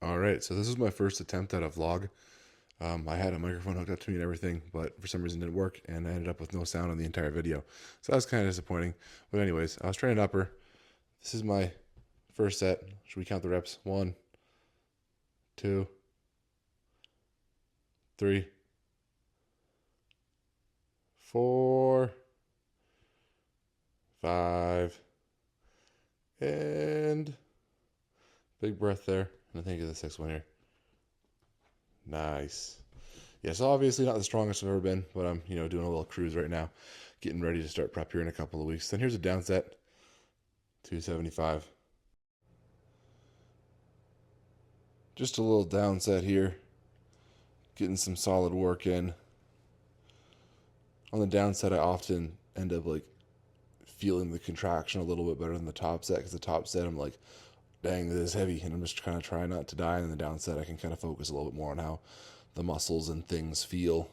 All right, so this is my first attempt at a vlog. I had a microphone hooked up to me and everything, but for some reason it didn't work, and I ended up with no sound on the entire video. So that was kind of disappointing. But anyways, I was training upper. This is my first set. Should we count the reps? 1, 2, 3, 4, 5, and big breath there. And I think of the sixth one here. Nice. Yeah, so obviously not the strongest I've ever been, but I'm, doing a little cruise right now, getting ready to start prep here in a couple of weeks. Then here's a down set, 275. Just a little down set here, getting some solid work in. On the down set, I often end up feeling the contraction a little bit better than the top set, because the top set I'm like, dang, this is heavy, and I'm just kind of trying not to die. And the down set, I can kind of focus a little bit more on how the muscles and things feel.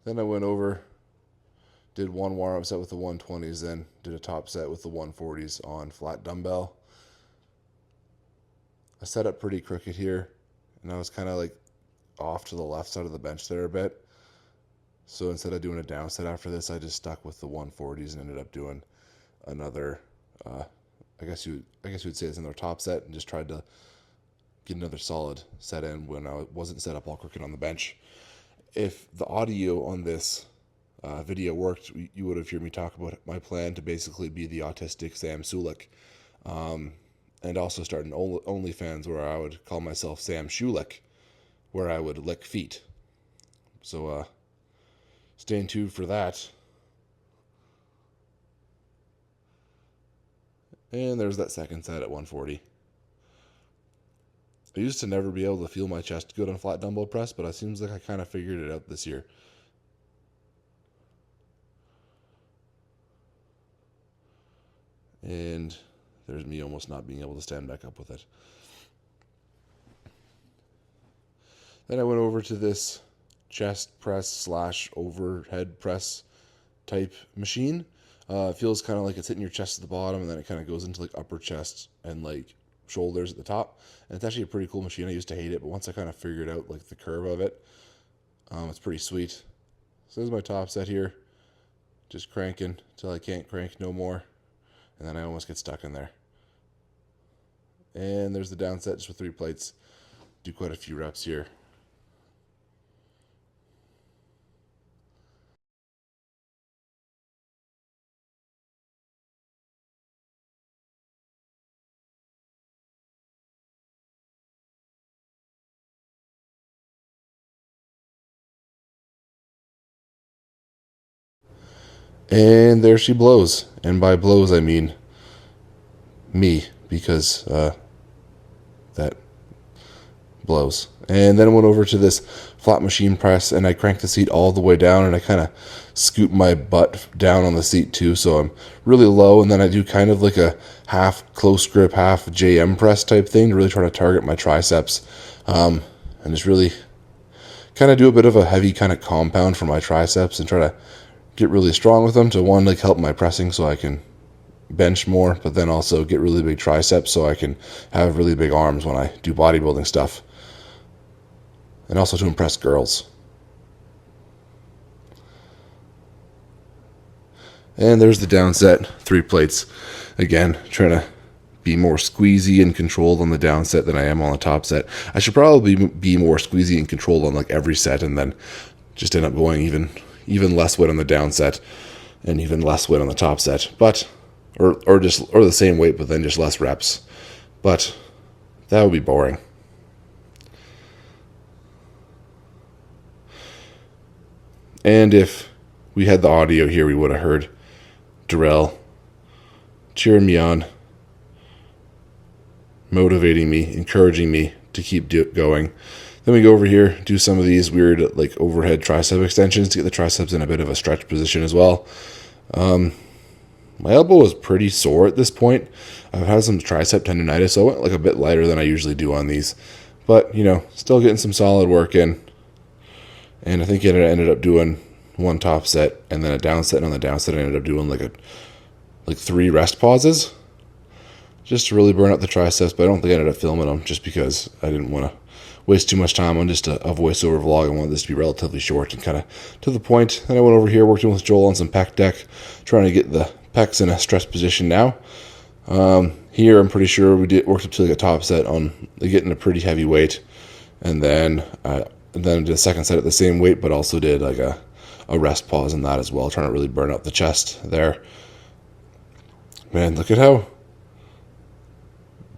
Then I went over, did one warm-up set with the 120s, then did a top set with the 140s on flat dumbbell. I set up pretty crooked here, and I was kind of off to the left side of the bench there a bit. So instead of doing a down set after this, I just stuck with the 140s and ended up doing another, I guess you would say it's another top set, and just tried to get another solid set in when I wasn't set up all crooked on the bench. If the audio on this video worked, you would have heard me talk about my plan to basically be the autistic Sam Sulik, and also start an OnlyFans where I would call myself Sam Shulik, where I would lick feet. So stay tuned for that. And there's that second set at 140. I used to never be able to feel my chest good on flat dumbbell press, but it seems like I kind of figured it out this year. And there's me almost not being able to stand back up with it. Then I went over to this chest press / overhead press type machine. It feels kind of like it's hitting your chest at the bottom, and then it kind of goes into upper chest and shoulders at the top. And it's actually a pretty cool machine. I used to hate it, but once I kind of figured out the curve of it, it's pretty sweet. So this is my top set here, just cranking till I can't crank no more, and then I almost get stuck in there. And there's the down set just with 3 plates. Do quite a few reps here. And there she blows. And by blows, I mean me, because that blows. And then I went over to this flat machine press, and I cranked the seat all the way down, and I kind of scoop my butt down on the seat too, so I'm really low. And then I do kind of a half close grip, half JM press type thing to really try to target my triceps, and just really kind of do a bit of a heavy kind of compound for my triceps and try to get really strong with them to one, help my pressing so I can bench more, but then also get really big triceps so I can have really big arms when I do bodybuilding stuff, and also to impress girls. And there's the down set, 3 plates. Again, trying to be more squeezy and controlled on the down set than I am on the top set. I should probably be more squeezy and controlled on every set, and then just end up going even less weight on the down set and even less weight on the top set, but or the same weight, but then just less reps. But that would be boring. And if we had the audio here, we would have heard Darrell cheering me on, motivating me, encouraging me to keep going. Then we go over here, do some of these weird overhead tricep extensions to get the triceps in a bit of a stretch position as well. My elbow was pretty sore at this point. I've had some tricep tendonitis, so I went a bit lighter than I usually do on these. But, still getting some solid work in. And I think I ended up doing one top set and then a down set, and on the down set I ended up doing 3 rest pauses. just to really burn out the triceps, but I don't think I ended up filming them just because I didn't want to waste too much time on just a voiceover vlog. I wanted this to be relatively short and kind of to the point. Then I went over here, worked with Joel on some pec deck, trying to get the pecs in a stress position now. Here, I'm pretty sure we worked up to like a top set on getting a pretty heavy weight, and then did a second set at the same weight, but also did like a rest pause in that as well, trying to really burn out the chest there. Man, look at how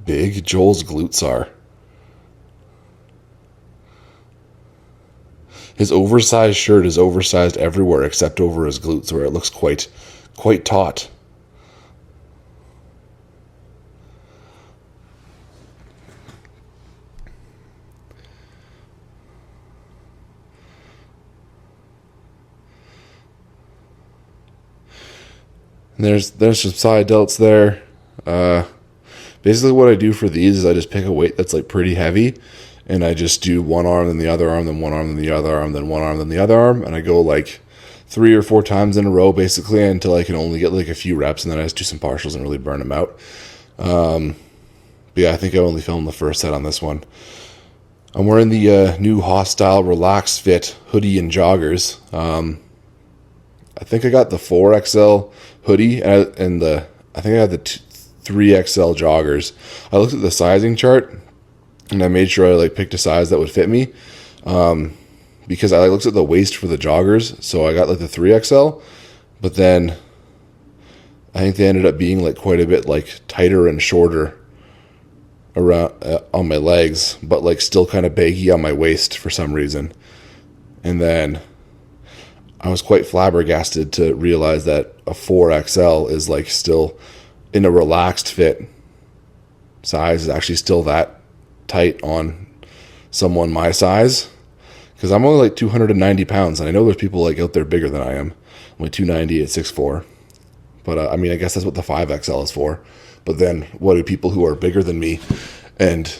big Joel's glutes are. His oversized shirt is oversized everywhere except over his glutes, where it looks quite taut. And there's some side delts there. Basically what I do for these is I just pick a weight that's like pretty heavy, and I just do one arm, then the other arm, then one arm, then the other arm, then one arm, then the other arm, and I go like 3 or 4 times in a row basically until I can only get like a few reps, and then I just do some partials and really burn them out. But yeah, I think I only filmed the first set on this one. I'm wearing the new Hostile Relax Fit hoodie and joggers. I think I got the 4XL hoodie and I think I had the 3XL joggers. I looked at the sizing chart and I made sure I like picked a size that would fit me, because I looked at the waist for the joggers, so I got like the 3XL, but then I think they ended up being like quite a bit like tighter and shorter around on my legs, but like still kind of baggy on my waist for some reason. And then I was quite flabbergasted to realize that a 4XL is like still in a relaxed fit size is actually still that tight on someone my size, because I'm only like 290 pounds, and I know there's people like out there bigger than I am. I'm like 290 at 6'4", but I mean, I guess that's what the 5XL is for. But then what do people who are bigger than me, and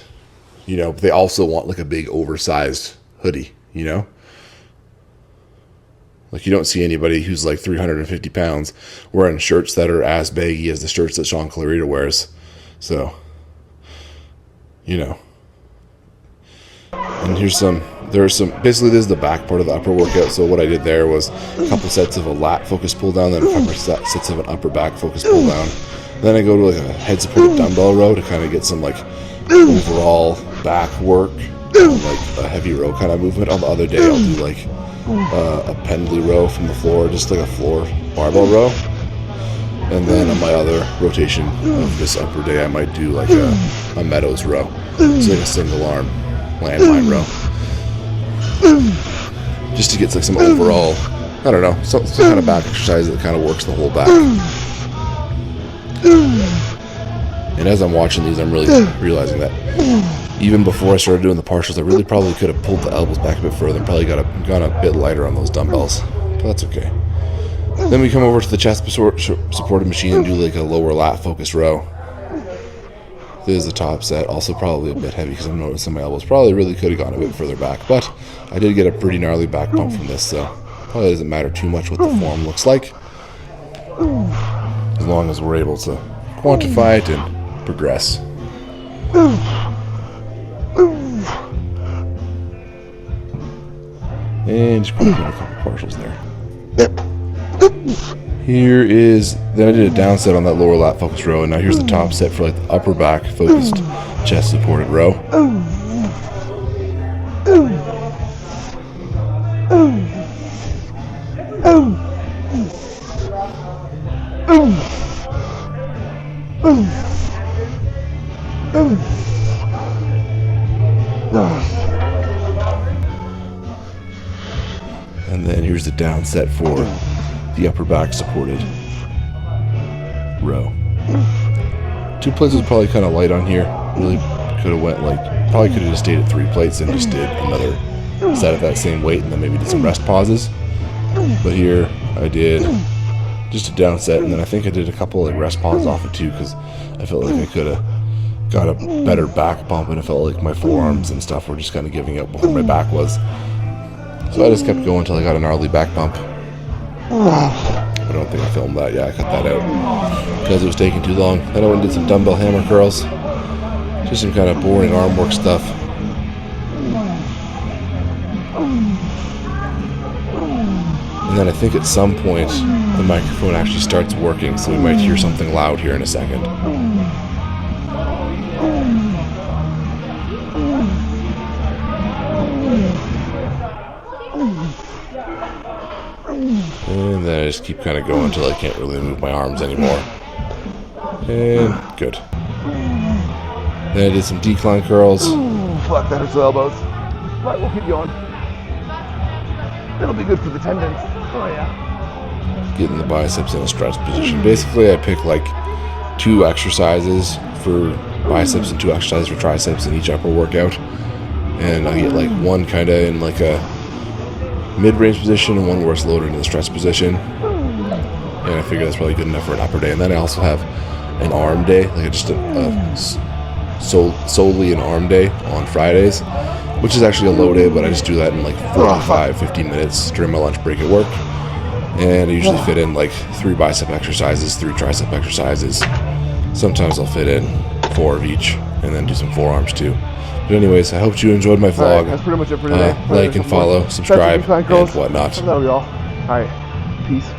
you know, they also want like a big oversized hoodie, you know? Like, you don't see anybody who's like 350 pounds wearing shirts that are as baggy as the shirts that Sean Clarita wears. So, you know. And basically this is the back part of the upper workout. So what I did there was a couple sets of a lat focus pull down, then a couple sets of an upper back focus pull down. Then I go to like a head supported dumbbell row to kind of get some like overall back work, like a heavy row kind of movement. On the other day I'll do like a pendley row from the floor, just like a floor barbell row. And then on my other rotation of this upper day, I might do like a meadows row. It's like a single arm landmine row, just to get like some overall, I don't know, some kind of back exercise that kind of works the whole back. And as I'm watching these, I'm really realizing that even before I started doing the partials, I really probably could have pulled the elbows back a bit further and probably gone a bit lighter on those dumbbells, but that's okay. Then we come over to the chest supported machine and do like a lower lat focus row. This is the top set, also probably a bit heavy because I'm noticing my elbows probably really could have gone a bit further back, but I did get a pretty gnarly back pump from this, so probably doesn't matter too much what the form looks like, as long as we're able to quantify it and progress. And just put a couple partials there. Then I did a down set on that lower lat focus row, and now here's the top set for like the upper back focused chest supported row. And then here's the down set for the upper back supported row. 2 plates was probably kind of light on here. Really could have went probably could have just stayed at 3 plates and just did another set at that same weight and then maybe did some rest pauses. But here I did just a down set, and then I think I did a couple like rest pauses off it too, because I felt like I could have got a better back pump, and I felt like my forearms and stuff were just kind of giving out where my back was. So I just kept going until I got a gnarly back pump. I don't think I filmed that. Yeah, I cut that out because it was taking too long. Then I went and did some dumbbell hammer curls. Just some kind of boring arm work stuff. And then I think at some point the microphone actually starts working, so we might hear something loud here in a second. And then I just keep kind of going until I can't really move my arms anymore. And good. Then I did some decline curls. Ooh, fuck, that hurts the elbows. But we'll keep going. That'll be good for the tendons. Oh yeah. Getting the biceps in a stretch position. Basically, I pick like 2 exercises for biceps and 2 exercises for triceps in each upper workout. And I get like one kind of in like a mid-range position and one where it's loaded in the stretch position. And I figure that's probably good enough for an upper day. And then I also have an arm day, like just solely an arm day on Fridays, which is actually a low day, but I just do that in like 15 minutes during my lunch break at work. And I usually fit in like 3 bicep exercises, 3 tricep exercises. Sometimes I'll fit in 4 of each and then do some forearms too. But anyways, I hope you enjoyed my vlog. Right, that's pretty much it for today. Like and follow, subscribe, and whatnot. That'll be all. Alright, peace.